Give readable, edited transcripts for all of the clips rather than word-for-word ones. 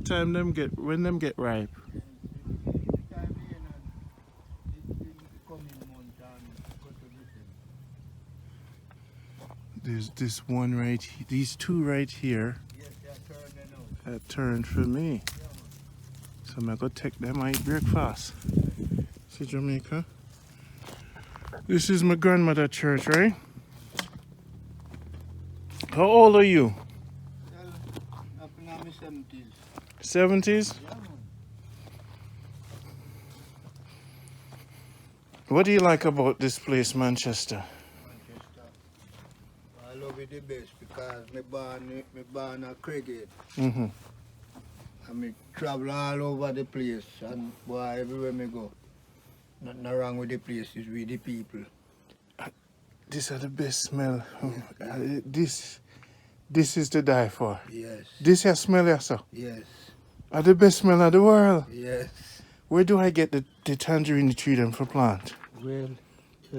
what time when them get ripe? There's this one these two right here. Yes, they're turning out. That turned for me. So I'm gonna take them and eat breakfast. See Jamaica? This is my grandmother's church, right? How old are you? Up in my 70s. 70s? Yeah, man. What do you like about this place, Manchester? Manchester. I love it the best because me born a cricket. Mm-hmm. And me travel all over the place and boy, everywhere me go. Nothing wrong with the place, it's with the people. These are the best smell. This is to die for. Yes. This here smell here, sir. Yes. Are the best smell of the world. Yes. Where do I get the tangerine tree them for plant? Well,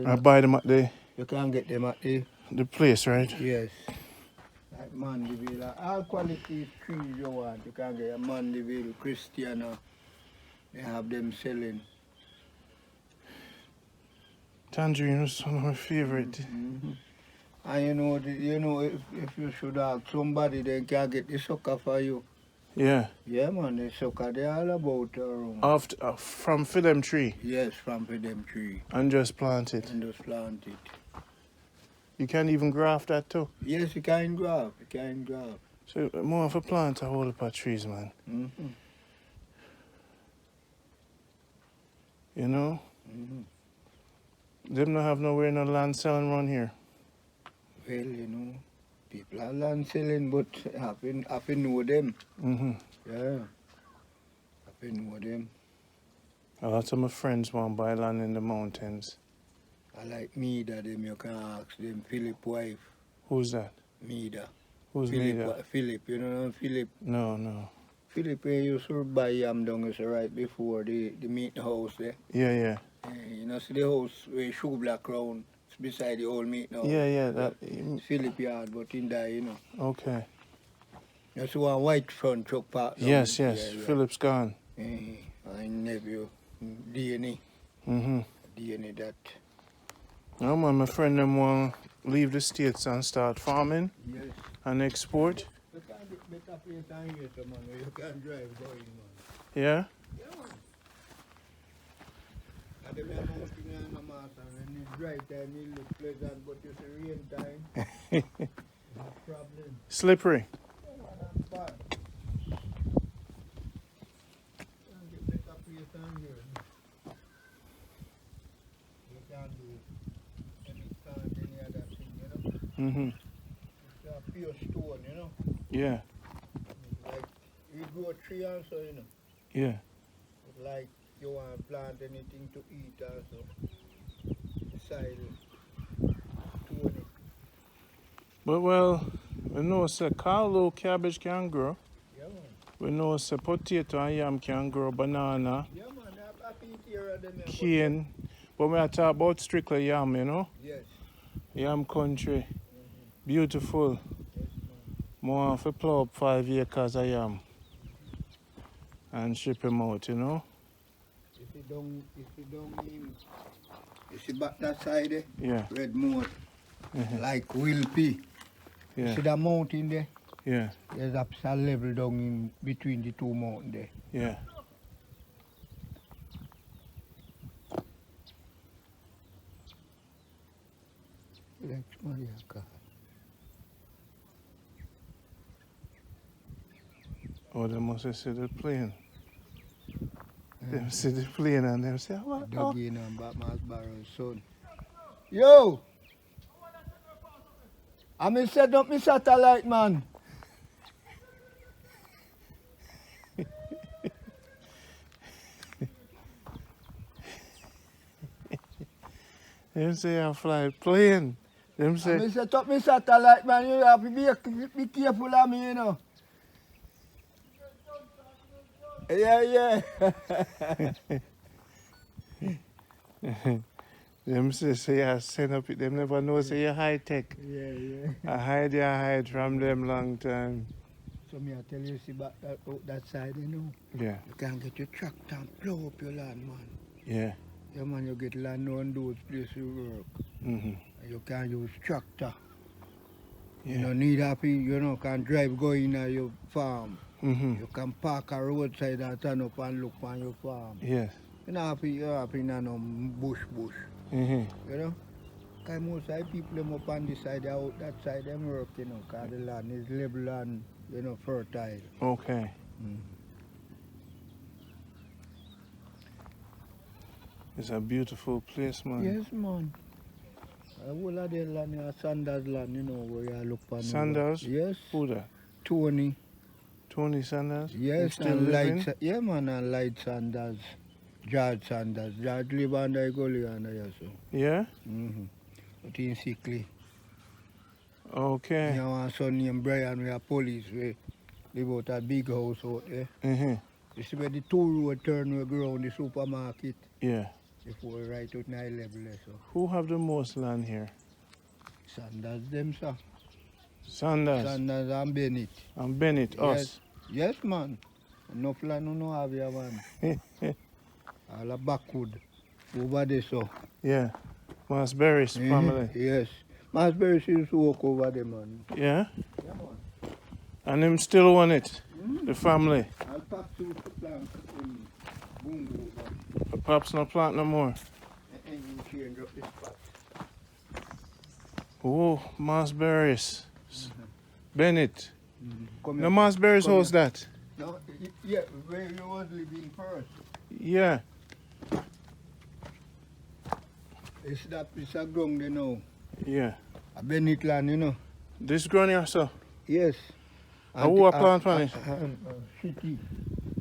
I buy them at the you can get them at the place, right? yes. Like Mandeville, all quality trees you want, you can get a Mandeville, Christiana. They have them selling. Tangerine was one of my favorite. Mm-hmm. And if you should ask somebody, they can get the sucker for you. Yeah. Yeah, man, the sucker, they all about around. From for them tree? Yes, from for them tree. And just plant it? And just plant it. You can even graft that too? Yes, you can graft, So more of a plant a whole heap of trees, man. Mm-hmm. You know? Mm-hmm. Them not have nowhere no land selling around here. Well, people are land selling, but I have to know them. Mm-hmm. Yeah, I have to know them. A lot of my friends want to buy land in the mountains. I like Mida, them you can ask them, Philip wife. Who's that? Mida. Who's Mida? Philip, you know Philip? No. Philip used to buy yam down right before the meat house there. Yeah. You know, see the house where Sugar Black round, it's beside the old meat now. Yeah, that. Philip yard, but in there, Okay. You see one white front truck park. Yes. Yeah. Philip's gone. I nephew, DNA. Mm-hmm. DNA that. No, man, my friend them want to leave the States and start farming Yes. and export. You can get better place than here, so man, where you can drive going, man. Yeah? Yeah, man. And them are mountain and the mountain, and it's dry time, it looks pleasant, but it's rain time. No problem. Slippery. Yeah, man, that's bad. You can get better place than here. You can do any sand, any other thing, Mm-hmm. It's a pure stone, Yeah. Like, we grow a tree also, Yeah. It's like you want to plant anything to eat also. Beside it. Stone it. But well, we know say carlo cabbage can grow. Yeah, man. We know say potato and yam can grow, banana, Yeah, man. I think here are them. cane. But we are talking about strictly yam, Yes. Yam country. Beautiful. Yes, man. More of a plow up 5 acres of yam. And ship them out, If you don't mean, you see back that side there? Yeah. Red moat. Mhm. Like Wilpy. You Yeah. see that mountain there? Yeah. There's a level down in between the two mountains there. Yeah. Oh, they must have seen the plane. They see the plane and they say, what? Oh. Dougie and Batman's Barrel's son. Yo! I'm set up my satellite, man. Them say I fly plane. Them say, I'm set up my satellite, man. You have to be careful of me, Yeah. them say I send up it. Them never know say you're high tech. Yeah. I hide from them long time. So me I tell you, see back that side, you know. Yeah. You can get your tractor and plow up your land, man. Yeah. Yeah, man, you get land on those places you work. Mm-hmm. You can use tractor. Yeah. You don't need happy, you know, can drive go in your farm. Mm-hmm. You can park a roadside and turn up and look on your farm. Yes. You're happy in no bush. Mm-hmm. You know? Because most of the people them up on this side, they out that side, them work, you know, because the land is level and, you know, fertile. Okay. Mm. It's a beautiful place, man. Yes, man. A whole of the land is Sanders land, you know, where you look on. Sanders? Yes. Who that? Tony. Tony Sanders? Yes, Still and living? Light, yeah, man, and Light Sanders. George Sanders. George live under the gully under here, so. Yeah? Mm-hmm. But he's sickly. Okay. You know, son named Brian, we are police, we live out a big house out there. Mm-hmm. You see where the two road turn we go around the supermarket Yeah. before we right out in high level there, so. Who have the most land here? Sanders them, sir. Sanders. Sanders and Bennett. And Bennett, Yes. us. Yes, man. Enough land no have here, man. All a backwood. Over there, so. Yeah. Masberry's family. Yes. Masberry used to walk over there, man. Yeah? Yeah, man. And him still want it? Mm. The family? I'll pack to plant in boom over. Pops no plant no more. And you change up this spot. Oh, Masberry's. Bennett. Come No, here. Masberry's Come house here. that? No, yeah, where you was living first. Yeah. It's a ground, you know. Yeah. A Bennett land, you know. This ground here, sir? Yes. And who a plant on it? City.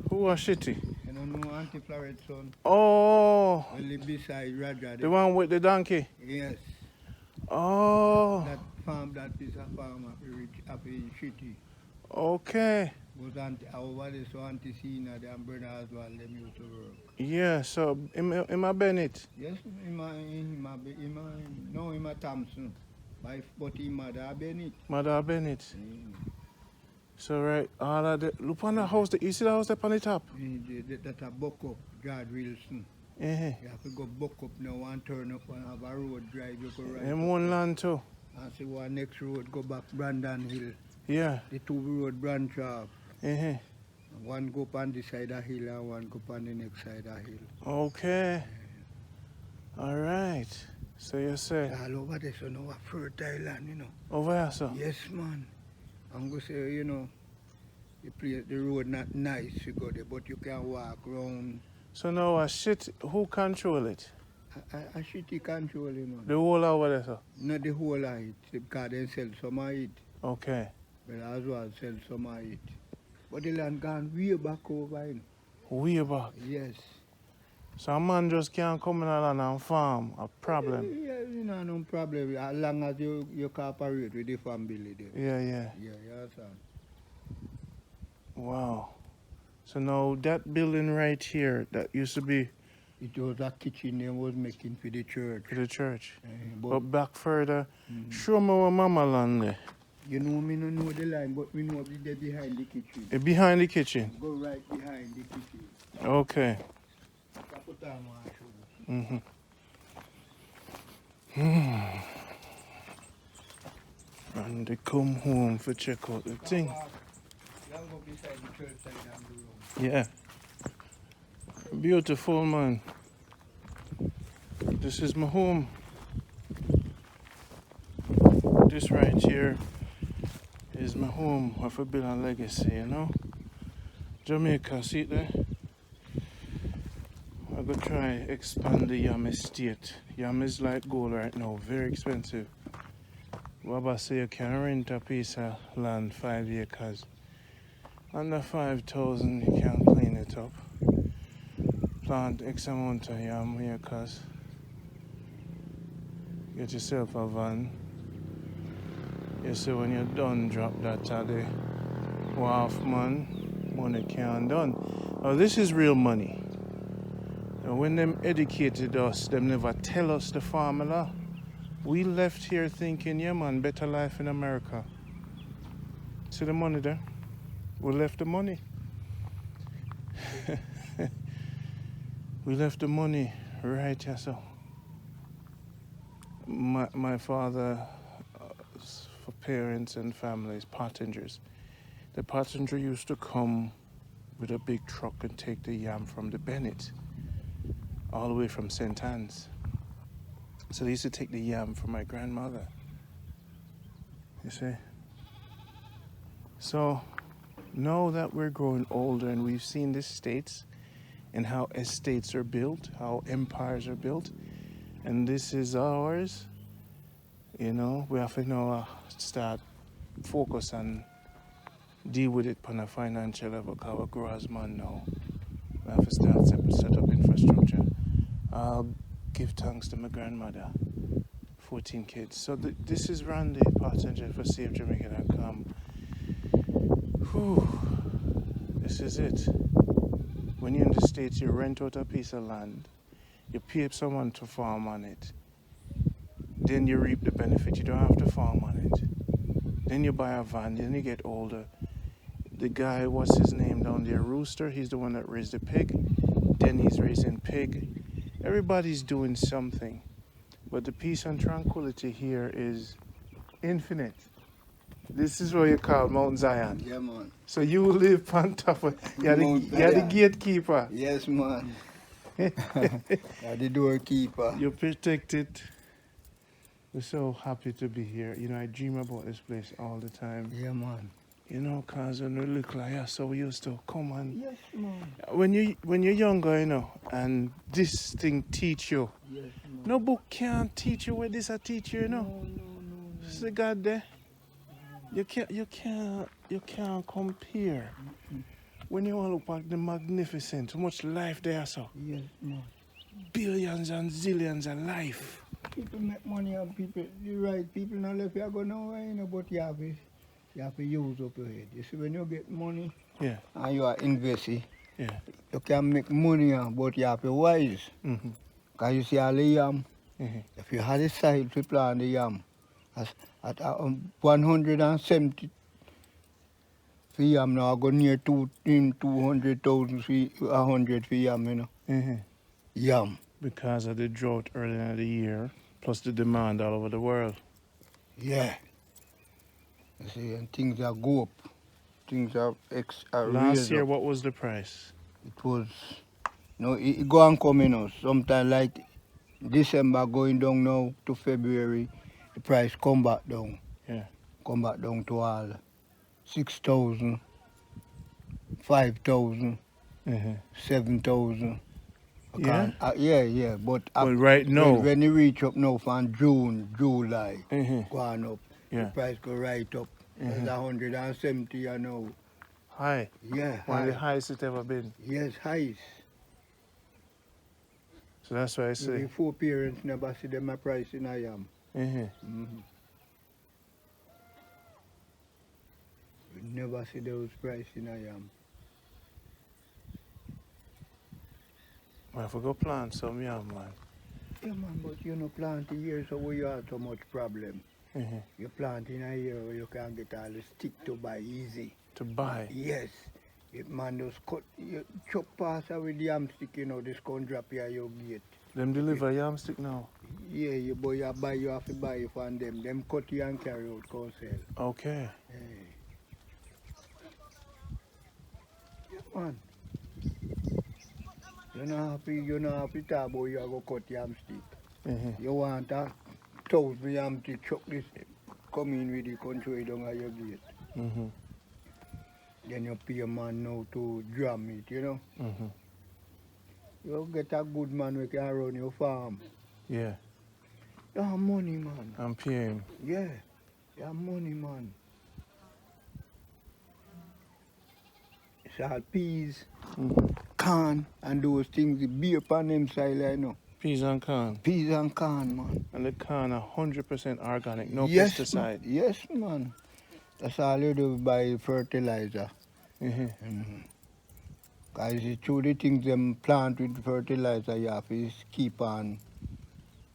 Who are shitty? You know Auntie Floret's son. Oh, We live beside Raja. the one with the donkey. Yes. Oh, That farm, that is a farm up in City. okay. But Auntie, over there, so Auntie Sina, them brother as well, them used to work. Yeah, so am I Bennett? Yes, no, him a Thompson. But him mother Bennett. Mother Bennett. So right, all of the look on the house. You see the house up on the top? That a buck up, George Wilson. Yeah. You have to go buck up now and turn up and have a road drive. You go right. Them one land too. And see what next road go back Brandon Hill. Yeah. The two road branch off. Uh-huh. One go up on this side of hill and one go up on the next side of hill. Okay. All right. So you say All over there, so now a fertile land, you know. over here, sir? Yes, man. I'm going to say, you know, the road not nice to go there, but you can walk around. So now a shit. Who control it? A shitty control, you know. The whole over there, sir. Not the whole of it, because they sell some of it. Okay. But as well sell some of it. But the land gone way back over, you know. Way back. Yes. So a man just can't come in land and farm. A problem. Yeah, you know, no problem. As long as you cooperate with the family there. Yeah, yeah. Yeah, you understand. Wow. So now that building right here, that used to be It was a kitchen they was making for the church. for the church. But But back further, show me where mama land there. you know, me no know the line, but we know they're behind the kitchen. Behind the kitchen. Go right behind the kitchen. Okay. Put on one shoe. And they come home for check out the thing. You go beside the church side and the road. Yeah. Beautiful, man. This is my home. This right here is my home of a build a legacy, you know. Jamaica, see it there? I'm gonna try expand the yam estate. Yam is like gold right now, very expensive. Baba say you can rent a piece of land 5 acres. Under 5,000 you can clean it up. Plant X amount of yam acres. Get yourself a van. You see when you're done, drop that at the wharf, man. Money can't done. Now this is real money. And when them educated us, them never tell us the formula. We left here thinking, yeah man, better life in America. See the money there? We left the money. We left the money right here, so. My father, for parents and families, pottingers. The pottinger used to come with a big truck and take the yam from the Bennett, all the way from St. Anne's. So they used to take the yam from my grandmother. You see? So now that we're growing older and we've seen the states and how estates are built, how empires are built, and this is ours, you know, we have to now start focus and deal with it on a financial level because we grow as man now. We have to start set up infrastructure. I'll give thanks to my grandmother, 14 kids. So this is Randy, passenger for Save Jamaica.com. Whew, this is it. When you're in the States, you rent out a piece of land, you pay someone to farm on it, then you reap the benefit. You don't have to farm on it. Then you buy a van, then you get older. The guy, what's his name down there, Rooster, he's the one that raised the pig. Then he's raising pig. Everybody's doing something. But the peace and tranquility here is infinite. This is what you call Mount Zion. Yeah, man. So you live on top of, you're the gatekeeper. Yes, man. You're the doorkeeper. You're protected. We're so happy to be here. You know, I dream about this place all the time. Yeah, man. You know, cause when we look like us, so we used to come and Yes, man. when you're younger, you know, and this thing teach you. Yes, man. No book can't teach you what this a teach you, you know. No. It's the God there. You can't compare. When you look at the magnificent, how much life there, so. Yes, man. Billions and zillions of life. People make money and people, the right people not left you go nowhere, you know, but you have to use up your head. You see, when you get money Yeah. and you are investing, Yeah. you can make money, but you have to be wise. Mm-hmm. Because you see all the yam, Mm-hmm. if you had a side to plant the yam, at 170 for yam now, I go near 200,000 for 100 for yam, you know. Mm-hmm. Yam. Because of the drought earlier in the year, plus the demand all over the world. Yeah. You see, and things are go up. Things are Last year, up. what was the price? It was, no, it go and come, you know. Sometime like December going down now to February, the price come back down. Yeah. Come back down to all 6,000, 5,000, Mm-hmm. 7,000. Yeah? Yeah. But right now, when you reach up now from June, July, mm-hmm. going up, Yeah. the price go right up. It's 170, you know. High. Yeah, One of the high. highest it ever been. Yes, highest. So that's why I The say. 4 parents never see them a price in a yam. Mm-hmm. Mm-hmm. We never see those price in a yam. Well, if we go plant some yam, man. Yeah, man, but you know, plant a year so where you have so much problem. Mm-hmm. You plant in a year where you can get all the stick to buy easy. To buy. Yes. If man just cut, you chop past with the yam stick, you know, this can drop here your gate. Them deliver yam stick now. Yeah, you buy, you have to buy it from them. Them cut you and carry out, can sell. Okay. Hey. Yeah, man. You know have to talk about you go cut yam stick. Mm-hmm. You want a 1,000 yam to chuck this, come in with the country down at your gate. Mm-hmm. Then you pay a man now to drum it, you know. Mm-hmm. You get a good man who can run your farm. Yeah. You have money, man. I'm paying. Yeah, you have money, man. It's all peas, Mm-hmm. corn, and those things, the beer upon them side, I know. Peas and corn. Peas and corn, man. And the corn 100% organic, no Yes, pesticide. Yes, man. That's all you do by fertilizer. Mm-hmm. Mm-hmm. Because it's true the things them plant with fertilizer, you have to keep on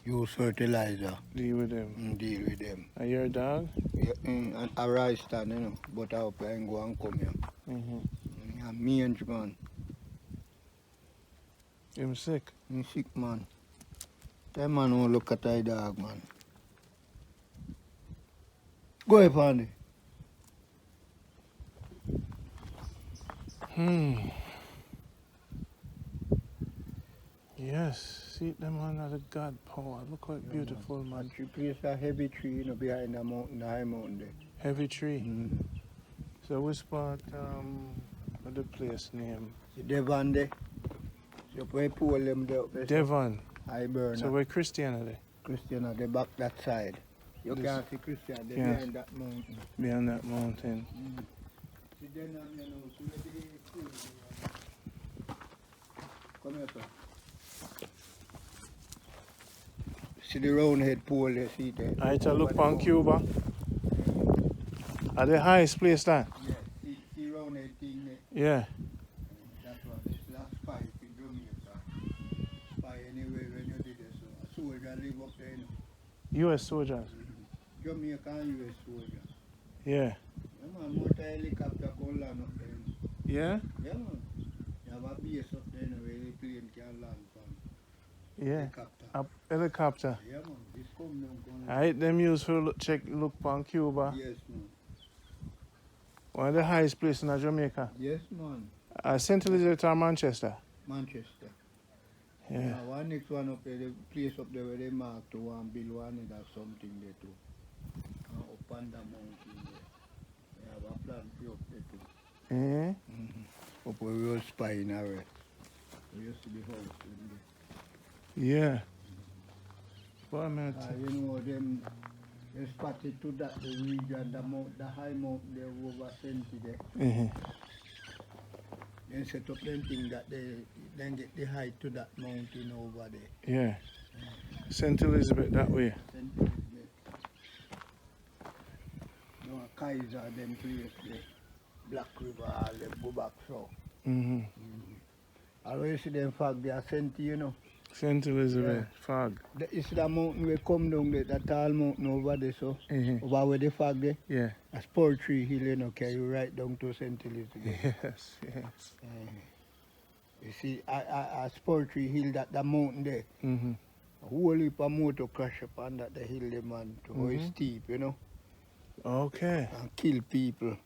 use fertilizer. Deal with them. And deal with them. Are you a dog? Yeah, and a rice stand, you know, but I hope I ain't go and come here. A mange, man. Him sick. He sick, man. That man won't look at that dog, man. Go ahead, Pandy. Yes, see them under the God power. Look how beautiful, man. She placed a heavy tree, you know, behind the mountain, the high mountain there. Heavy tree. So which part of the place name? The Devon there. So we pull them there up there. Devon. I burn. So where Christiana there? Christiana, they back that side. You can't see Christiana, they behind that mountain. Behind that mountain. See then, you know, see where the tree is. Come here, sir. See the round head pole there, see there. I to look on Cuba. At the highest place there? Yeah, see round head thing there. Yeah. That's what this last fight in Jamaica. Spy anyway when you did it, so a soldier live up there, you know. US soldiers? Jamaica and US soldier. Yeah. Yeah, man, motor helicopter can land up there. Yeah? Yeah, man. You have a base up there, you know, where the plane can land from. Yeah. Helicopter. A helicopter. Yeah, man. This come down, come I hate them use for look on Cuba. Yes, man. One of the highest places in Jamaica. Yes, man. St. Elizabeth or Manchester? Manchester. Yeah. One next one up there, the place up there where they mark to one build one, and have something there too. Up on the mountain there. They have a plan for up there too. Yeah. Up where we were spying already. We used to be house in there. Yeah. What am I You know, them they spotted to that the region, the high mountain there over Senti there. Then set up them thing that they then get the height to that mountain over there. Yeah. St. Elizabeth that way. St. Elizabeth. No, Kaiser, them place there. Black River, all them go back so. Always see them fog there, Senti, you know. St. Elizabeth, fog. It's the mountain we come down there, that tall mountain over there, so. Over where the fog there. Yeah. A Poultry Hill, you know, carry you right down to St. Elizabeth. Yes, yes. You see, a Poultry Hill, that the mountain there. A whole heap of motor crash upon that the hill, the man, to it's steep, you know. Okay. And kill people.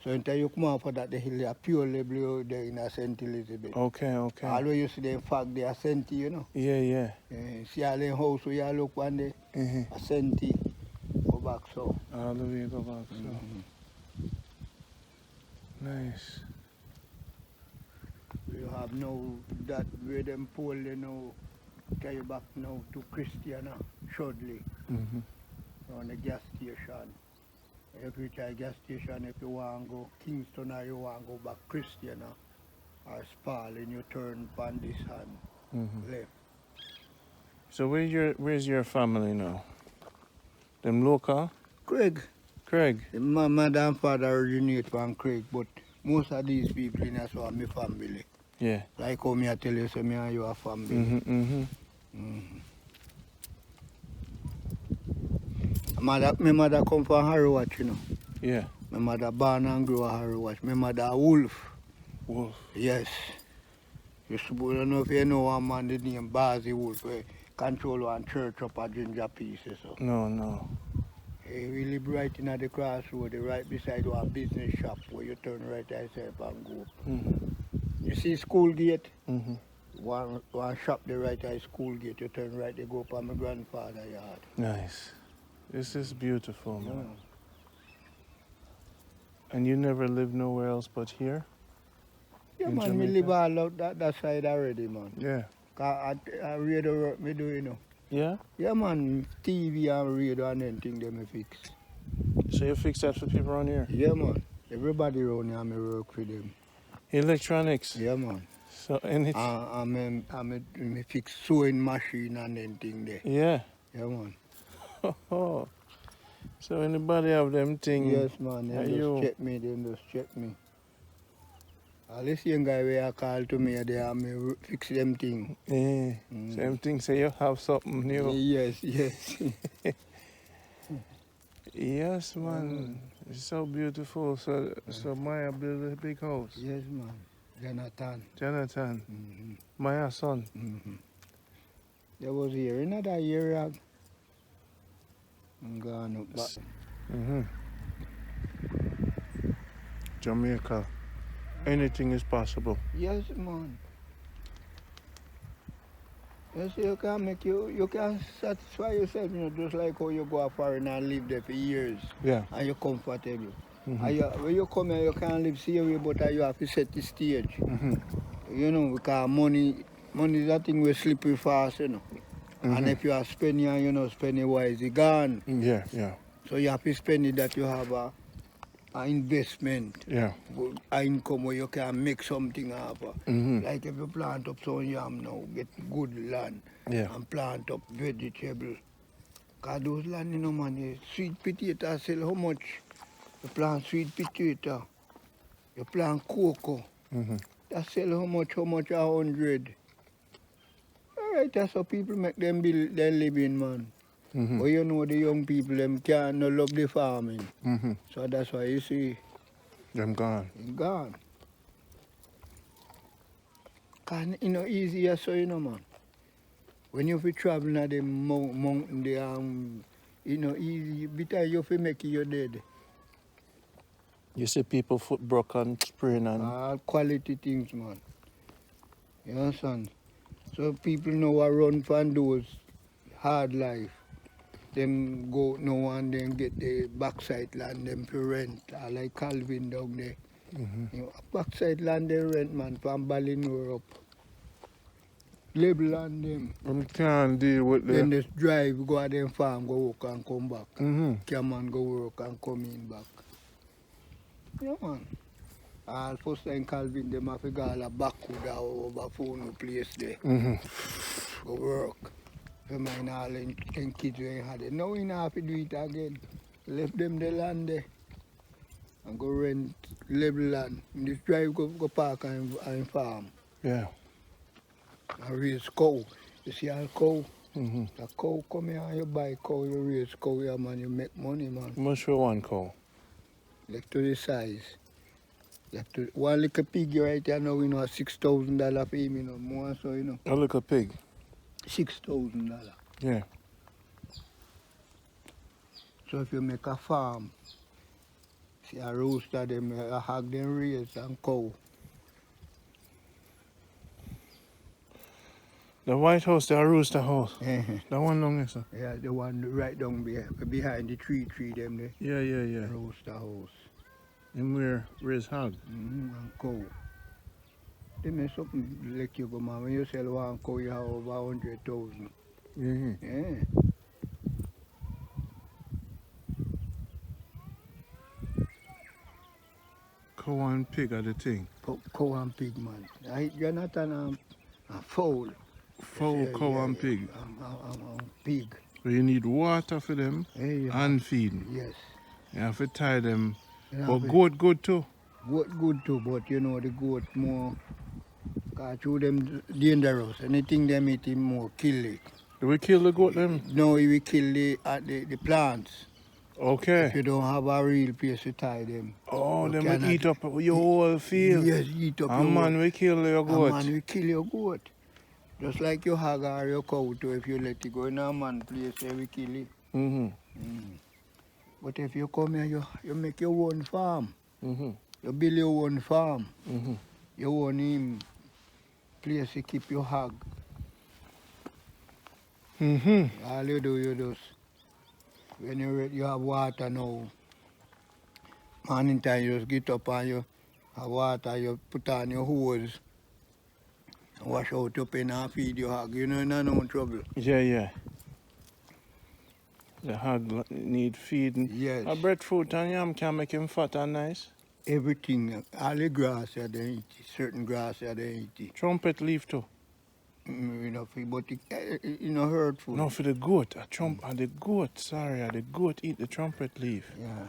So until you come out for that, the hill are purely blue there in a St. Elizabeth. Okay, okay. Always you see them fog there, a Senti, you know. Yeah, yeah. See all them house where you look one day, a Senti, go back so. All the way go back, so. Nice. You have now that where them pole, you know, carry you back now to Christiana, shortly, on the gas station. Every time gas station, if you want to go Kingston or you want to go back Christiana or Spalding, you turn on this hand, left. So where's your family now? Them local? Craig. Craig? My mother and father originate from Craig, but most of these people in here are my family. Yeah. Like how me I tell you, so me and you are family. My mother come from Harrowatch, you know. Yeah. My mother born and grew at Harrowatch. My mother a Wolf. Wolf. Yes. You don't know if you know one man the name Bazi Wolf, where control one church up at Ginger Pieces. So. No, no. He live right in the crossroad, right beside one business shop where you turn right yourself and go. You see school gate? One shop there right at school gate, you turn right, they go up on my grandfather's yard. Nice. This is beautiful, man. And you never lived nowhere else but here? Yeah, in man, Jamaica? me live all out that side already, man. Yeah. Cause I radio work me do, you know. Yeah? Yeah, man, TV and radio and anything they me fix. So you fix that for people around here? Yeah, man. Everybody around here, me work for them. Electronics? Yeah, man. So anything? I me fix sewing machine and anything there. Yeah. Yeah, man. Oh. So anybody have them things? Yes, man. They just check me. They just check me. All this young guy where I call to me, they have me fix them thing. Yeah. Same thing. Say you have something new. Yes, yes. Yes, man. It's so beautiful. So Maya built a big house. Yes, man. Jonathan. Jonathan, Mm-hmm. Maya's son. Mm-hmm. They was here another year and gone up back. Mm-hmm. Jamaica. Anything is possible. Yes, man. Yes, you can satisfy yourself, just like how you go foreign and live there for years. Yeah. And you're comfortable. Mm-hmm. And when you come here, you can't live serious, but you have to set the stage. Mm-hmm. Because money is a thing we slippery fast, Mm-hmm. And if you are spending and spend it wise, it's gone. Yeah, yeah. So you have to spend it that you have a investment. Yeah. Good income where you can make something out of. Mm-hmm. Like if you plant up some yam now, get good land Yeah. and plant up vegetable. Because those land, man, sweet potato sell how much? You plant sweet potato, you plant cocoa, Mm-hmm. that sell how much? 100. Alright, that's how people make them build their living, man. Mm-hmm. But the young people, them can't no love the farming. Mm-hmm. So that's why you see, Them gone. it's gone. Cause easier so, man. When you fi travel na the mountain, the easy. Bitter you fi make you dead. You see people foot broken, sprain and All quality things, man. You understand? So people now a run from those hard life. Them go now and then get the backside land, them to rent. Like Calvin down there. mm-hmm. Backside land they rent, man, from Ballinor up. Label land them. Them can't deal with Then the just drive, go to them farm, go work and come back. mm-hmm. Come and go work and come in back. Yeah, man. All first time Calvin, them have to go all a backwood or over phone place there. Mm-hmm. Go work. So mine all them kids when had it. Now we don't have to do it again. Left them the land there. And go rent level land. And just drive, go park and farm. Yeah. And raise cow. You see all cow? Mm-hmm. The cow come here and you buy cow, you raise cow here, man, you make money, man. Much for one cow. Like to the size. Like to, one little pig right here now, $6,000 for him, more so, A little pig. $6,000. Yeah. So if you make a farm, see a rooster, them, a hog, them raise and cow. The White House, the Rooster House. That one long is sir. Yeah, the one right down behind the tree, them there. Yeah. Rooster house. And we're raise hog. And cow. They make something like you go, man. When you sell one cow, you have over 100,000. Mm-hmm. Yeah. Cow and pig are the thing. Cow and pig, man. Jonathan and fowl. Fowl, cow and pig. Pig. So you need water for them and feeding. Yes. You have to tie them. You But have goat good too. Goat good too, but the goat more, cause through them dangerous. Anything them eat him more, kill it. Do we kill the goat them? No, he will kill the plants. If Okay. you don't have a real place to tie them. Oh, You them cannot- will eat up your whole field. Yes, eat up A your man will kill your A goat. man will kill your goat. Just like your hog or your cow too, if you let it go in a man place, they will kill it. Mm-hmm. But if you come here, you make your own farm. Mm-hmm. You build your own farm. Mm-hmm. You own him place to keep your hog. Mm-hmm. All you do, you just, when you have water now, morning time you just get up and you have water, you put on your hose, wash out your pen and feed your hog. You know, no trouble. Yeah. The hog need feeding. Yes. A breadfruit and yam can make him fat and nice. Everything, all the grass you they eat, certain grass you they eat. Trumpet leaf too. But it hurtful. No, for the goat. The goat, sorry, the goat eat the trumpet leaf. Yeah,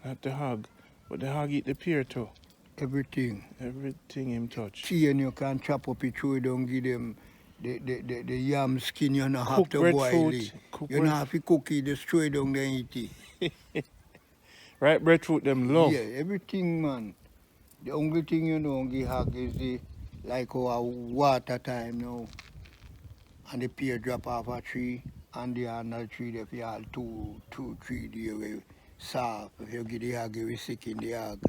Not the hog. But the hog eat the pear too. everything. Everything him touch. See, and you can chop up it through, don't give them the yam skin, you don't have Cook to boil breadfruit. it. Cook You don't have to cook it, just throw it down there and eat it. Right breadfruit them love. Yeah, everything, man. The only thing you know, give hog is the like our water time now, and the pear drop off a tree, and the other tree they feel all 3 days we soft. If you give the hog, you will sick in the hog.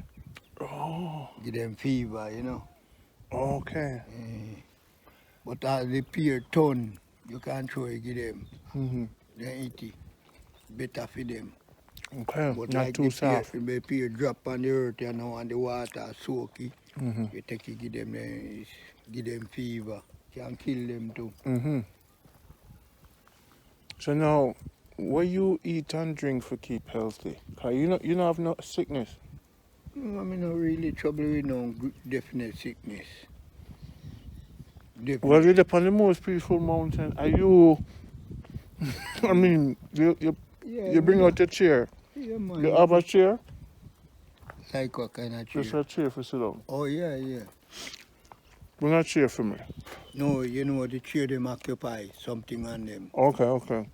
Oh, Give them fever, you know. okay. But as the pear turn, you can't throw it, give them. Mm-hmm. They eat it. Better for them. Okay, But not like too soft. the pear drop on the earth, you know, and the water soak it. Mm-hmm. You take it, give them fever. Can kill them too. Mm-hmm. So now, what you eat and drink for keep healthy? Cause you don't have no sickness. I mean, not really trouble with no definite sickness. Well, you're up on the most peaceful mountain. Are you? I mean, you bring out your chair. Yeah, man. You have a chair? Like what kind of chair? Just a chair for sit down. Oh, yeah. Bring a chair for me. No, you know, the chair them occupy something on them. Okay.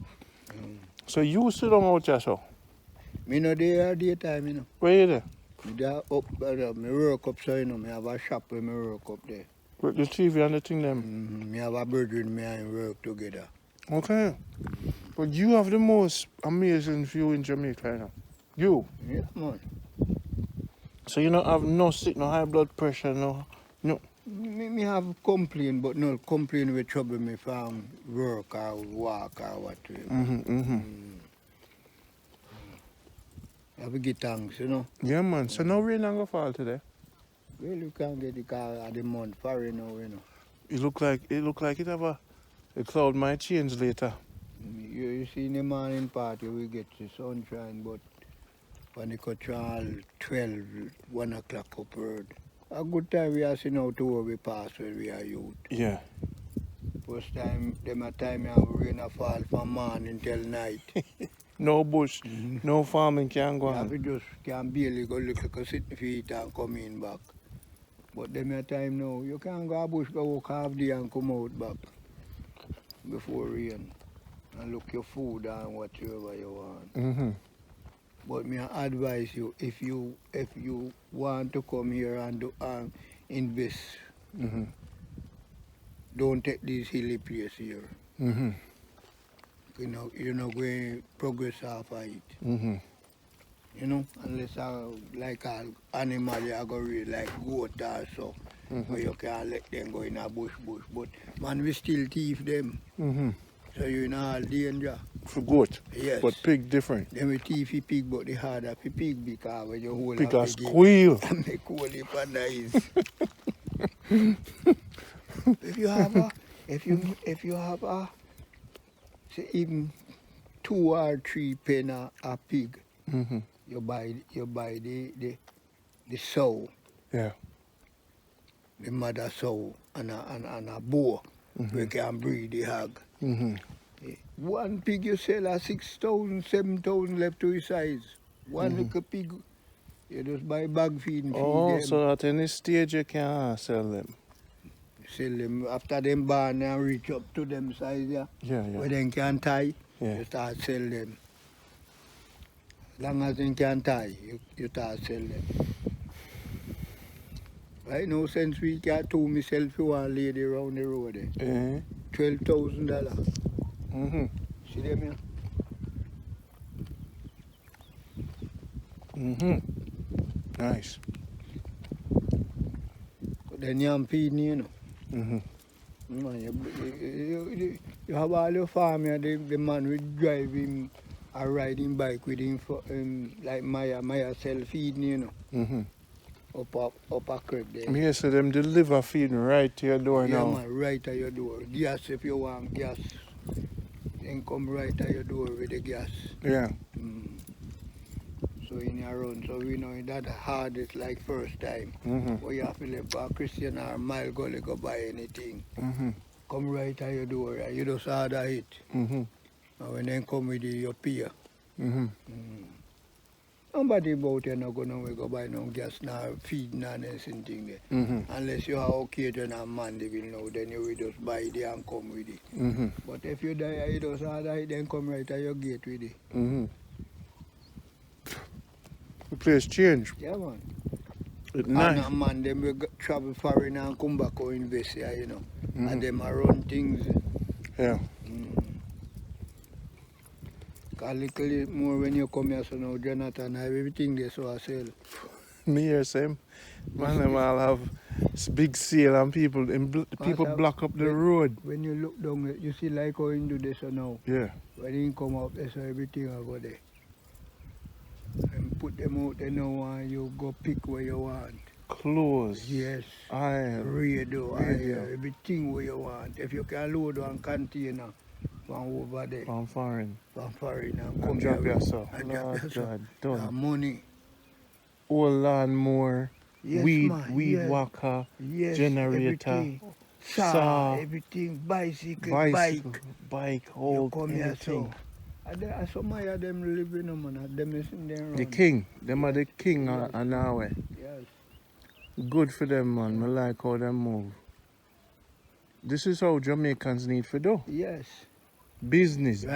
So you sit down out there, so? Me no there daytime, you know. Where you there? Me there up, me work up, so you know, me have a shop where me work up there. With the TV and the thing them? Me have a brethren, me and work together. Okay. But you have the most amazing view in Jamaica, you know? You? Yeah, man. So you don't have no sick, no high blood pressure, no? Me have complaint, but no complaint with trouble me from work or walk or whatever. Have to give thanks, you know. Yeah, man. So no rain and go fall today? Well, you can't get the car at the month for you know, you know. It look like it have the cloud might change later. You see in the morning part, you will get the sunshine, but when it got all 12, 1 o'clock upward. A good time we are seeing how to we pass when we are youth. Yeah. First time, them a time you have rain a fall from morning till night. No bush, no farming can go You have on. to just can barely go look like a sit feet and come in back. But them a time now, you can't go a bush, go walk half day and come out back before rain. And look your food and whatever you want. But me advise you, if you want to come here and do invest, don't take these hilly places here. You're not going to progress off of it. You know, unless like an animal you are going to read, like goat or so, where you can't let them go in a bush. But man, we still thief them. So you're in all danger. For goat? Yes. But pig different? Then we thief a pig, but the harder for pig because when you hold pig a a squeal. and make hold it for nice. if you have a say even 2 or 3 pen a pig, you buy the sow. Yeah. The mother sow and a boar we can breed the hog. One pig you sell at 6,000, 7,000 left to his size. One little pig, you just buy bag feed and feed them. So at any stage you can sell them? Sell them after them born and reach up to them size, Yeah. where they can tie, Yeah. you start sell them. As long as they can tie, you start sell them. Right now, since we got to myself, you want lady around the road there. $12,000. See them here? Nice. But then you feeding, you know. Man, you have all your farm here, the man will drive him or riding bike with him, like Maya sell feeding, you know. Up a crib there. Me say them deliver feeding right to your door Yeah, now. man, right at your door. Gas, if you want gas, then come right at your door with the gas. Yeah. So in your run, so we know that hard is like first time. Where you have to live for a Christian or mile gully go buy anything. Come right at your door, you just order it. And when they come with your peer. Nobody about you not gonna go buy no gas, no feed, no anything there. Unless you are okay to a Mandeville now, then you will just buy it and come with it. But if you die, you just order it, then come right at your gate with it. The place change. Yeah, man. It's And nice. man, them will travel foreign and come back or invest here, you know. Mhm. And them are run things. Yeah. A little more when you come here, so now Jonathan, I have everything there, so I sell. Me here, same. Man, them all have big sale and people block up the road. When you look down, you see like how you do this so now. Yeah. When you come up there, so everything will go there. And put them out there now and you go pick where you want. Clothes. Yes. Radio. Everything where you want. If you can load one container from over there. From foreign. And come And drop here yourself. and drop Lord yourself. God, done. Money. Old lawnmower, Yes, weed man, whacker, yes, generator, everything. Saw, everything, bike, whole come here, everything. so. Some of them living, man, them is in there. The king, them are the king on our way. Yes. Good for them, man. I like how them move. This is how Jamaicans need to do. Yes. Business. Them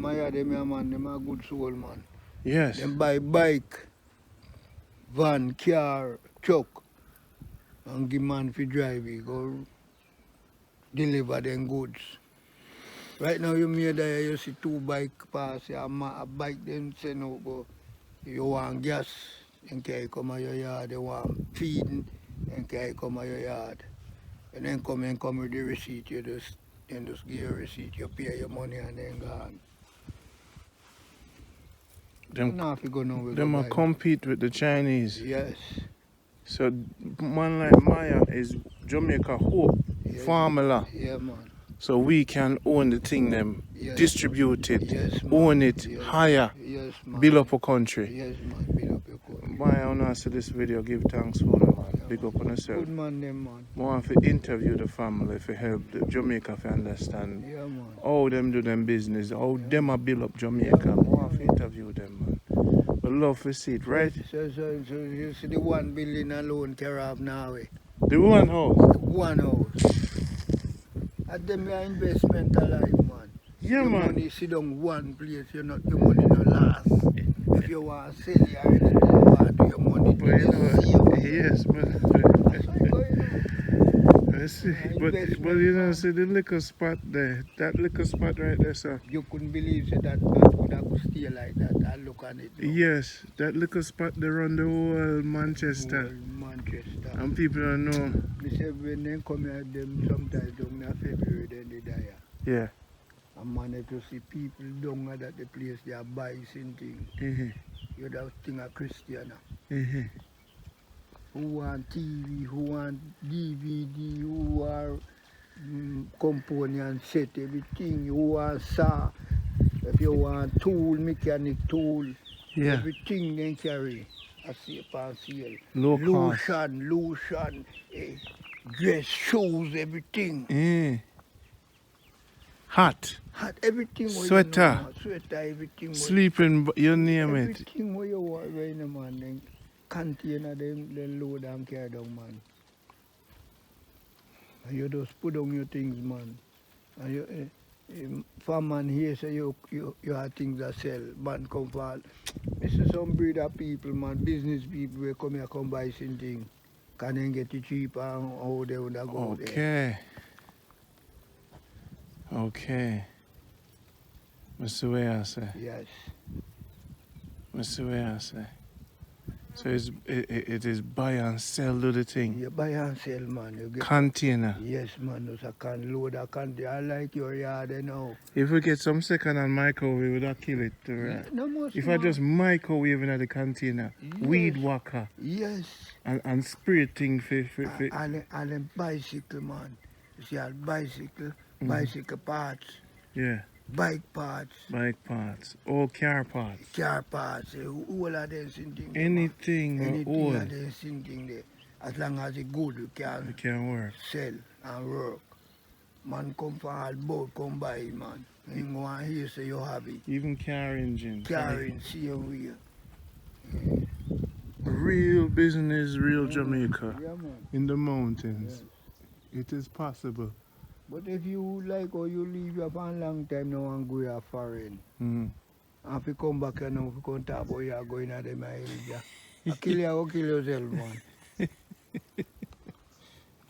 are them, man, them are good soul, man. Yes. Them buy bike, van, car, truck, and give man for drive it, go deliver them goods. Right now you made there, you see 2 bike pass, a bike then say no go. You want gas, and can come out your yard, you want feeding, and can come out your yard. And then come with the receipt, you just give your receipt, you pay your money and then gone. Them are compete with the Chinese. Yes. So man like Maya is Jamaica hope, formula. Yeah, man. So we can own the thing them, distribute it, own it, hire, build up a country. Yes, man, build up your country. Maya, when I see this video, give thanks for them, man. Big up on yourself. Good man, them, man. I want to interview the family to help the Jamaica to understand how them do them business, how them a build up Jamaica. I want to interview them, man. But love to see it, right? So you see the 1 building alone care of now. The one house? One house. And them your investment alive, man. Yeah, your man. Money sit down one place, your money no last. If you want to sell it or anything, you want to do your money. But you know, yes, but that's how you go, you know. But you know, see the liquor spot there, that liquor spot right there, sir. You couldn't believe that could stay like that. I look on it now. Yes, that liquor spot they run the whole Manchester. Whole Manchester. And people don't know. They say when they come here, them sometimes down in February, then they die. Yeah. And man, if you see people down at the place, they are buying things. You have thing of Christiana. Who want TV, who want DVD, who are component set, everything. Who want saw, if you want tool, mechanic tool, everything they carry. I see upon sale. Lotion, dress, shoes, everything. Hat, everything. Sweater, everything. Sleeping, you name it. Everything where you want, right now, man. Container, them load and carry down, man. And you just put down your things, man. And you, farmman here say you have things that sell. Man come for, this is some breed of people, man, business people will come here, come buy something. Can then get it cheaper and how they would go there. Okay. Mr. Way I say. Yes. Mr. Way I say. So it is buy and sell, do the thing. You buy and sell, man. You get container. Yes, man. Those can load a container. I like your yard, you know. If we get some second-hand microwave, would that kill it? Right? No more. If I just microwave in the container, weed whacker. Yes. And spray thing for. And then bicycle, man. You see, bicycle parts. Yeah. Bike parts. All car parts. All of them things. Anything all of them things there. As long as it's good, you can work. Sell and work. Man come for all boat, come buy it, man. You go and hear say you have it. Even car engine. Same way. Real business, real Jamaica. Yeah, man. In the mountains. Yeah. It is possible. But if you like or you leave here for a long time now and go here foreign, If you come back and now, if you come talk about you are going at them area. I kill you, go kill yourself, man.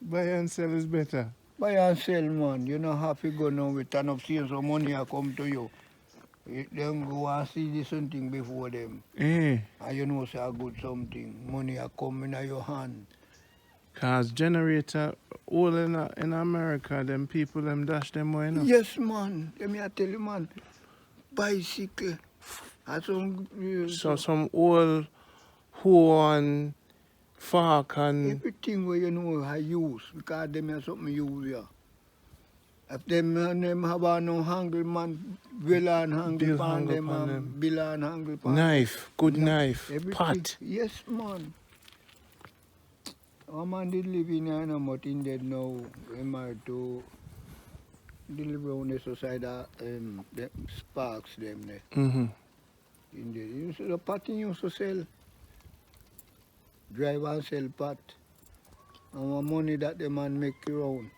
Buy and sell is better. Buy and sell, man. You don't have to go now with turn up seeing some money a come to you. Them go and see this something before them. Eh. And you know say a good something. Money a come in your hand. Cause generator all in America, them people them dash them way, you know. Yes, man. Let me tell you, man. Bicycle. And some old hoe and fork and everything where you know I use because them have something use yeah. If them have no hungry man, bill and hungry Bill pan hungry them pan and them. bill and hungry pan Knife, good knife, everything. pot. Yes, man. Our man did live in here, no, but in there now, we married to deliver on the society, them sparks them there. Mm-hmm. In there, you see the pot he used to sell, drive and sell pot, and the money that the man make around.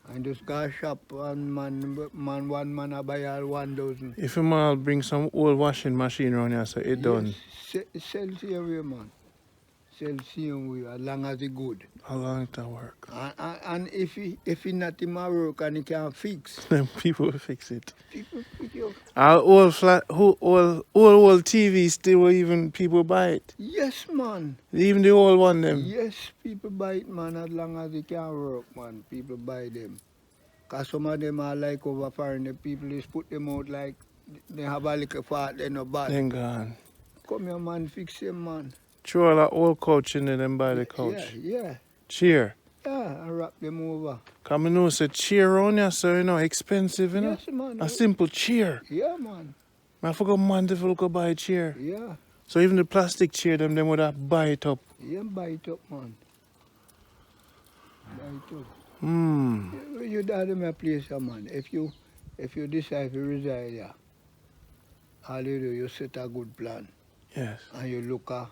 And just go shop and one man a buy all 1,000. If a man bring some old washing machine around here, so it done. Yes, sell same way, man. Sell same way, as long as it good. How long it work? And if he not in my work and he can fix, Them people will fix it. people put you. Our old flat, old TV still even people buy it. Yes, man. Even the old one them. Yes, people buy it, man, as long as it can work, man. People buy them. Because some of them are like over foreign. The people just put them out like they have a little part, they're not bad. Then gone. Come here, man, fix them, man. Throw all that old couch in there, then buy the couch. Yeah. Chair. Yeah, and wrap them over. Come and know, say chair around here, so you know, expensive, you know. Yes, man. A simple chair. Yeah, man. I forgot Mandeville go buy a chair. Yeah. So even the plastic chair, them would have buy it up. Yeah, buy it up, man. Buy it up. You don't have a place, man. If you decide to reside here, all you do, you set a good plan. Yes. And you look at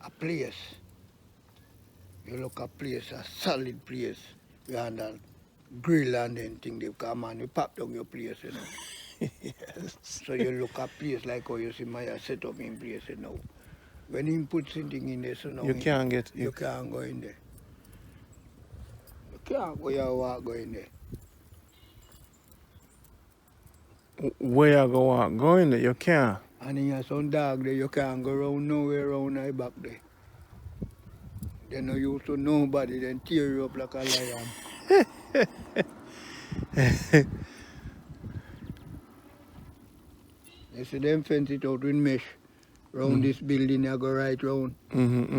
a place. You look at a place, a solid place. You have that grill and then thing they come and you pop down your place, you know. Yes. So you look at place like how you see my set up in place, you know. When he put something in there, so now You can't get you can't go in there. You can't go your walk go in there. Where you go in there, you can't. And in your some dog there, you can't go around nowhere around the back there. They no use to nobody, then tear you up like a lion. You see them fence it out with mesh. Round this building, you go right round.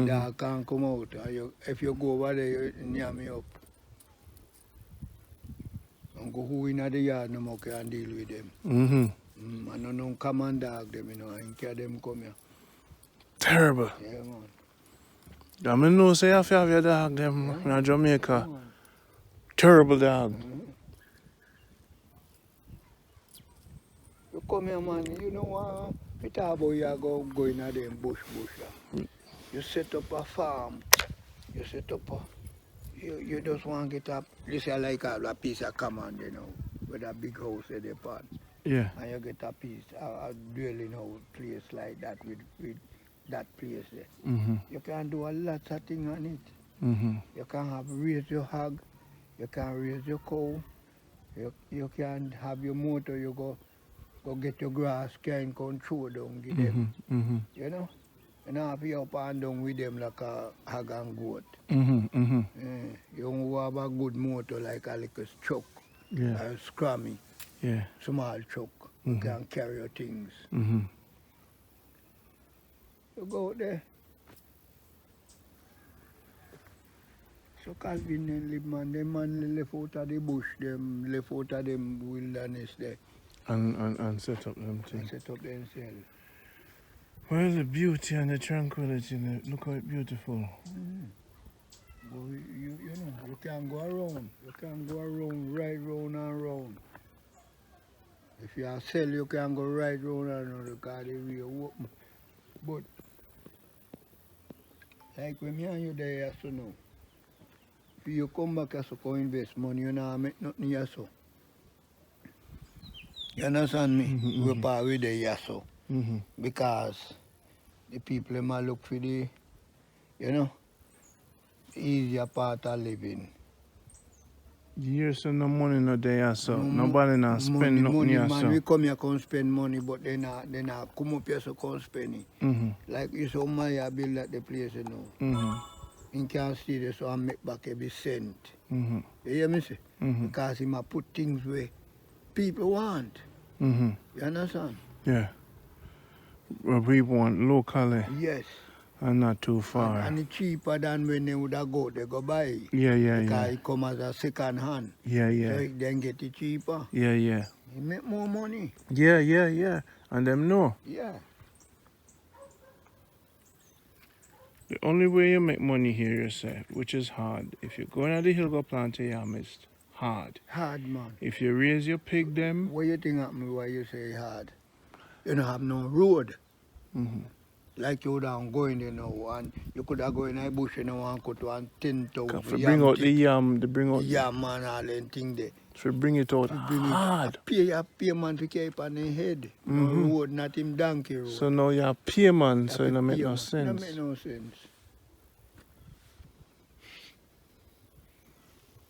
Dog can't come out. And if you go over there, you near me up. And go who in the yard, no more can deal with them. And no common dog them, you know, and care them come here. Terrible. Yeah, man. I mean, no say you have to have your dog them in Jamaica. Yeah, Terrible dog. You come here, man, you know what? You talk about you go in them bush. You set up a farm. You set up a... You just want to get up, this is like a piece of command, you know, with a big house at the part. Yeah. And you get a piece, a dwelling house place like that with that place there. You can do a lot of things on it. You can raise your hog, you can raise your cow, you can have your motor, you go get your grass, can control down, give them. You know? You don't have to be up and down with them like a hog and goat. You have a good motor like a little truck, a scrammy, small truck. You can carry your things. You go out there. So conveniently, man, them man left out of the bush, them left out of them wilderness there. And set up them And things. set up themselves. Well, the beauty and the tranquility, look how beautiful. But you know, you can go around. You can go around, right round and round. If you are sell, you can go right round and round because the way open. But like when me and you there, so now, if you come back as go invest money, you not make nothing here so. You understand me? Mhm, We're mhm. part with the yasso. Mm-hmm. Because the people them a look for the, you know, easier part of living. Years and no money no day, so No nobody not spend nothing money, here, man. so. We come here come spend money, but they not come up here so come spend it. Mm-hmm. Like you saw my build at the place, you know. Mm-hmm. You can't see this, so I make back every cent. Mm-hmm. You hear me say? Mm-hmm. Because he might put things where people want. Mm-hmm. You understand? Yeah. Well, we want locally Yes. and not too far. And it's cheaper than when they would have they go buy it. Yeah, yeah, Because yeah. it come as a second hand. Yeah, So yeah. it then get it cheaper. Yeah, yeah. You make more money. Yeah, yeah, yeah. And them know. Yeah. The only way you make money here, you say, which is hard. If you're going out the hill go plant a yam, it's hard. Hard, man. If you raise your pig them, What you think of me why you say hard? You don't have no road. mm-hmm. Like you down going there now, and you could have go in a bush and want to go and 10,000. If you bring out the yam, they bring out the yam man, all them thing there. if you bring it out To bring hard. it, pay man to keep on the head. No road, not him donkey road. So now you're payment, so it don't make no It sense. don't make no sense.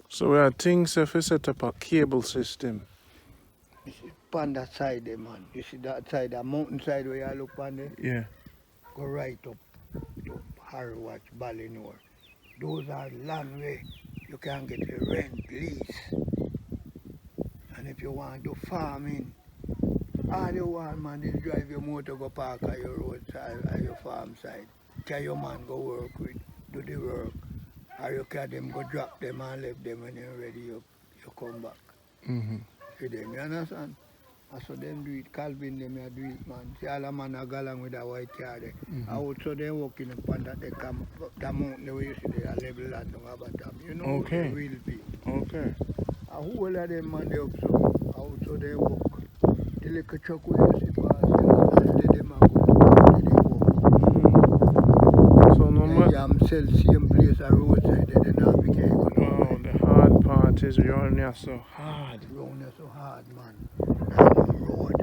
So we are things if we set up a cable system. You see, on that side there, man. You see that side, that mountain side where you look on there? Yeah. Go right up to Harwatch, Ballinor. Those are land where you can get a rent, lease. And if you want to farming, all you want, man, is drive your motor go park at your roadside, at your farm side. Carry your man go work with, do the work. Or you can them go drop them and leave them when you're ready, you come back. Mm-hmm. See them, you understand? And so them do it, Calvin them you do it, man. See all the man a go along with a white car there. Mm-hmm. Also they walking upon that they come that mountain the way you see they are level land on about them. You know Okay. who they will be. Okay. And who all of them man they up so also they walk. The little truck where you see pass, you know, and they them a go they walk. So no matter. They sell same place a roadside, they not be careful. Wow, the hard part is round here so hard. Round there so hard, man. And no road.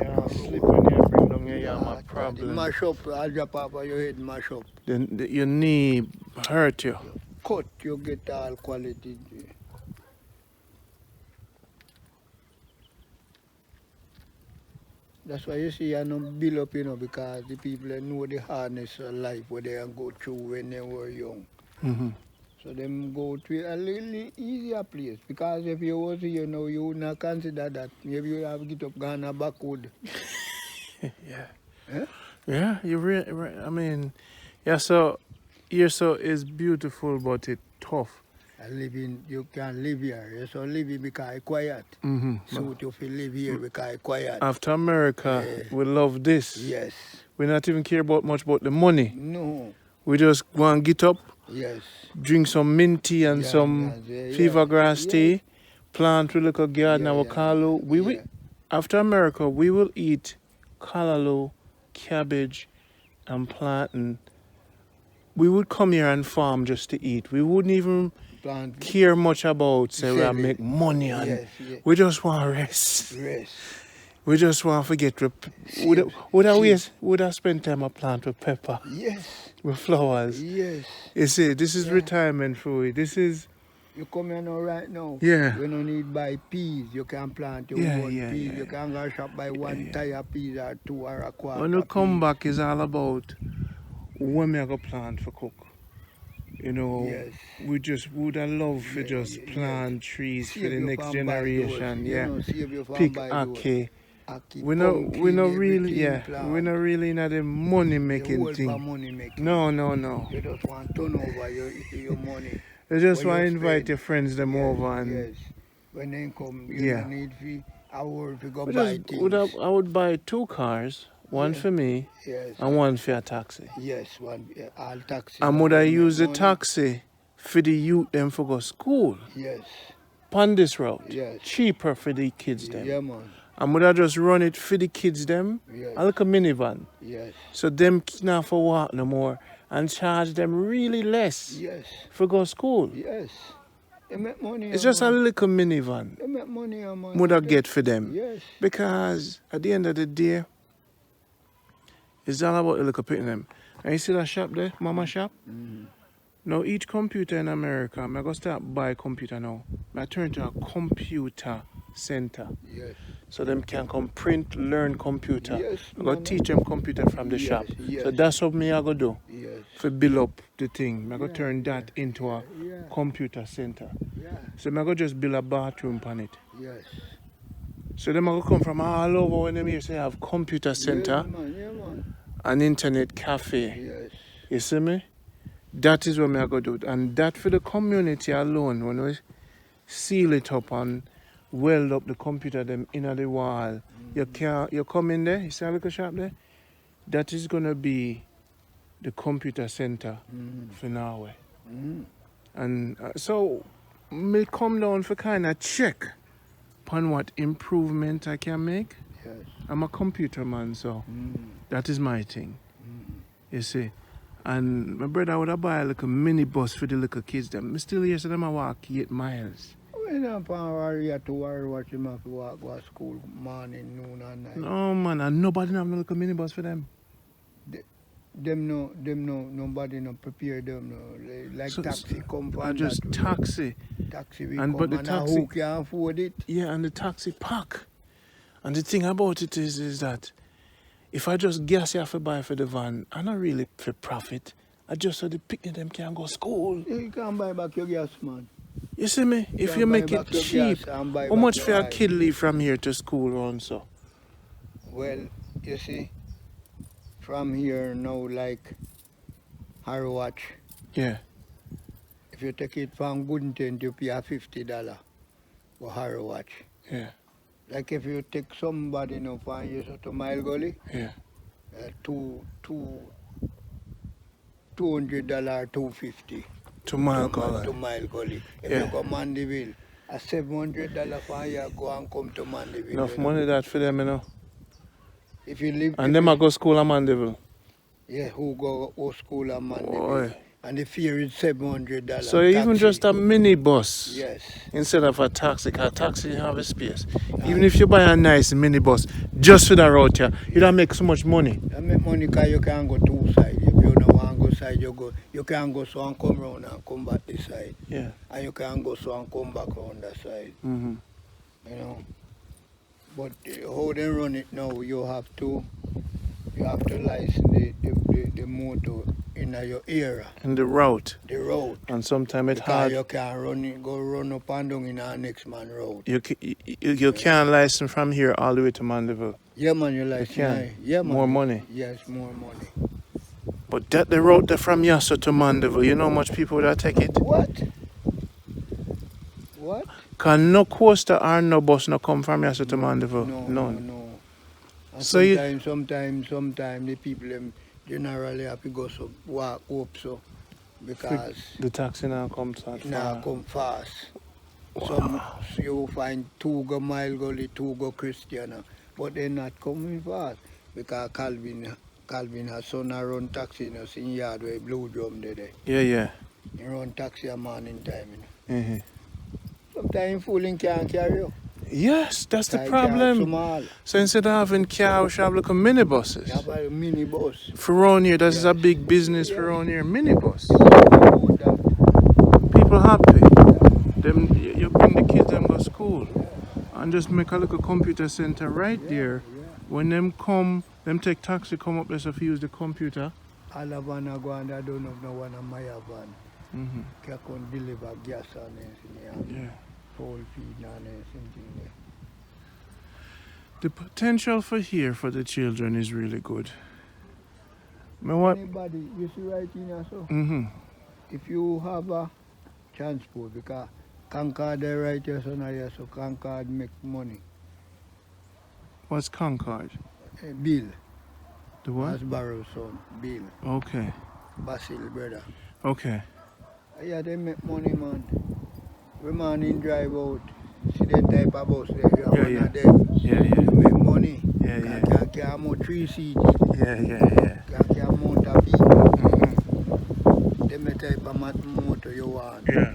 Yeah, slip on here, bring down here, you have a problem. Mash up, I'll drop off of your head, mash up. Then your knee hurt you. Cut, you get all quality. That's why you see I don't build up, you know, because the people that know the hardness of life what they go through when they were young. Mm-hmm. So them go to a little easier place. Because if you was here, you know, you would not consider that. Maybe you have to get up Ghana backward. Yeah. Eh? Yeah, you're right. I mean, yeah, so here so is beautiful, but it's tough. You can live here. You so live here because it's quiet. Mm-hmm. So if you live here because it's quiet. After America, we love this. Yes. We not even care about much about the money. No. We just go and get up, Yes. drink some mint tea and some fever grass tea, plant with little garden, avocado. After America, we will eat callaloo, cabbage, and plantain. We would come here and farm just to eat. We wouldn't even care much about say we make money and we just want rest. We just want to forget. Would I spend time a plant with pepper? Yes. With flowers? Yes. You see, this is retirement for you. This is... You come here now right now. Yeah. You don't need buy peas. You can plant your own peas. You can go shop buy one tire peas or two or a quarter. When you come back, it's all about when we go plant for cook. You know, we just would have love to just plant trees for the next generation. Pick ackee. We're not really in the money making thing. No. You just want to turn over your money. You just want to invite your friends them over and when they come, you don't need to go buy things. I would buy 2 cars. One for me and one for a taxi. Yes, all taxi. And would I use the taxi for the youth them for go school? Yes. On this route. Yes. Cheaper for the kids them. Yeah, man. And would I just run it for the kids them? Yes. Like a minivan. Yes. So them not for walk no more and charge them really less. Yes. For go school. Yes. They make money. It's just a little minivan. They make money, man. would I get for them? Yes. Because at the end of the day, it's all about the little picking them. And you see that shop there, Mama shop? Mm-hmm. Now each computer in America, I'm going to start buy a computer now. I turn to a computer center. Yes. So them can come print, learn computer. Yes, I'm going to teach them computer from the shop. Yes. So that's what me I go do. Yes. For build up the thing. I'm going to Yeah, turn that into a Yeah. computer center. Yeah. So I'm going to just build a bathroom on it. Yes. So them are going to come from all over when them here say have computer center, Yeah, man. an internet cafe. Yes. You see me? That is what me I go do. And that for the community alone, when we seal it up and weld up the computer them in the wall, you come in there, you see a little shop there? That is gonna be the computer center for Norway. And so me come down for kind of check upon what improvement I can make. Yes. I'm a computer man, so that is my thing. You see? And my brother would have buy a little mini bus for the little kids. Them still here, so them I walk 8 miles. We don't worry to worry what you have to walk to school morning, noon and night. No man, and nobody have no little mini bus for them. Nobody no prepare them no. Like So- taxi come from I just that way. taxi. Taxi we And come but the and taxi- who can afford it? Yeah, and the taxi park. And the thing about it is that if I just gas you to buy for the van, I'm not really for profit. I just so the picnic them can go school. You can buy back your gas, man. You see me? If can you buy make it back your cheap, gas and buy how back much your for a oil. kid leave from here to school around so? Well, you see, from here now, like Harwatch, Yeah. if you take it from Goodington, you pay $50 for Harwatch. Yeah. Like if you take somebody now from here to Mile Gully, Yeah. $200, $250 To Mile to Gully. Mile Gully. If Yeah. you go Mandeville, $700 from here, go and come to Mandeville. Enough you know. money that for them, you know. If you live, And them I go school at Mandeville. yeah, who go to school at Mandeville. Boy. And the fare is $700. So even taxi. just a mini bus Yes. instead of a taxi, because taxi have a space. Even if you buy a nice mini bus just for the route here, you don't make so much money. You make money because you can go two sides. If you don't want to go side, you can go so and come round and come back this side. Yeah. And you can go so and come back round that side. Mm-hmm. You know. But how they run it now, you have to license the motor in your area, And the route. the road. And sometimes it's Because hard. you can run up and down in our next man road. You can't license from here all the way to Mandeville. Yeah, man, you license. can. Yeah, man. More money. Yes, more money. But that the route that from Yasso to Mandeville, you know how much people that take it? What? What? Because no coaster or no bus no come from Yasso to Mandeville. No, None. no. And So you- sometimes the people them generally have to go so walk up so because The taxi now comes that now far. come fast. Some you find 2 go Mile Gully, 2 go Christiana, but they're not coming fast because Calvin has son a run taxi in us in yard where Blue Drum there. Yeah. He run taxi a morning time. You know. Mm-hmm. Sometimes fooling can't carry you. Yes, that's the Can't problem. carry small. So instead of having car, we should have like a minibuses. You have a mini bus. For around here, that is a Yes. big business for around here. Minibus. That- People happy. Them, you bring the kids them go school. And just make a little computer center right there. When them come, them take taxi, come up there so if you use the computer. All of van a go and I don't have no one on my van. Mm-hmm. Can come deliver gas and anything. Yeah. Coal feed and anything there. The potential for here for the children is really good. Me what? Anybody, you see right in here, so Mm-hmm. if you have a transport, because Concord they right here, so now here, so Concord make money. What's Concord? Bill, The what? that's Barrow's son, Bill, Okay. Basil brother. Okay. Yeah, they make money, man. We morning drive out, see that type of bus there, you have Yeah, one yeah. of them. Yeah. They make money. Yeah. Can carry more 3 seats, Yeah. can carry more of people. Mm-hmm. They make type of motor you want. Yeah.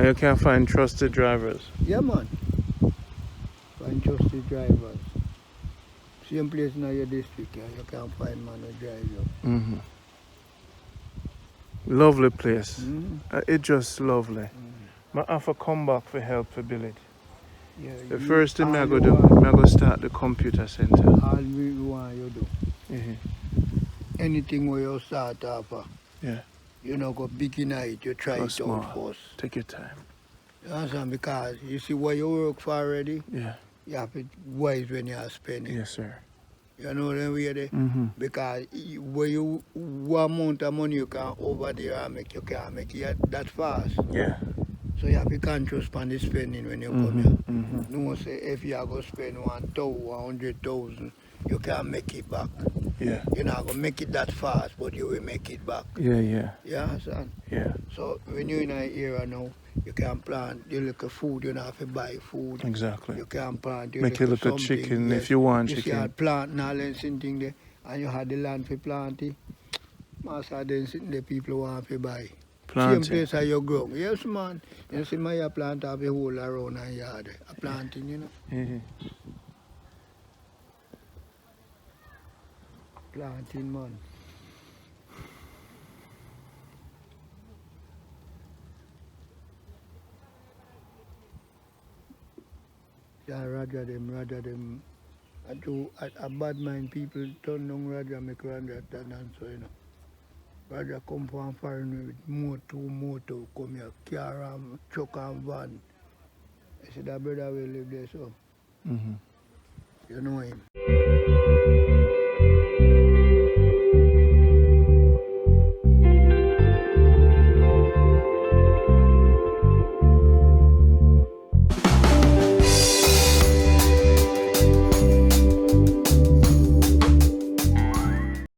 And you can find trusted drivers. Yeah, man. Find trusted drivers. Same place in your district, you can find man who drive you. Mm-hmm. Lovely place. Mm-hmm. It's just lovely. Mm-hmm. I have to come back for help for build it. Yeah, The first thing I go do, I go start the computer center. All we want you do. Mm-hmm. Anything where you start off, Yeah. you know, go big in it, you try Go it small. out first. Take your time. You understand? Because you see what you work for already, Yeah. you have to be wise when you are spending. Yes, sir. You know what I mean? Mm-hmm. Because where you one amount of money you can over there and make you can't make it that fast. Yeah. So you have to conscious on the spending when you come Mm-hmm. here. Mm-hmm. No say if you are going to spend 100,000, you can't make it back. Yeah. You're not going to make it that fast, but you will make it back. Yeah, yeah. You understand? Yeah. So when you're in an era now, you can plant your little food, you don't have to buy food. Exactly. You can plant your Make a little little something, chicken yes. if you want you chicken. You see plant and all them thing there, and you had the land for planting. Master then sitting there, people want to buy. Planting. Same place as you grow. Yes, man. You see my plant have a hole around a yard. A planting, you know. Mm-hmm. Planting, man. Yeah, rather them. A bad mind people turn down rather make rather than so, you know. Rather come from foreign with motor, come here, car and truck and van. I said that brother will live there, so Mm-hmm. you know him.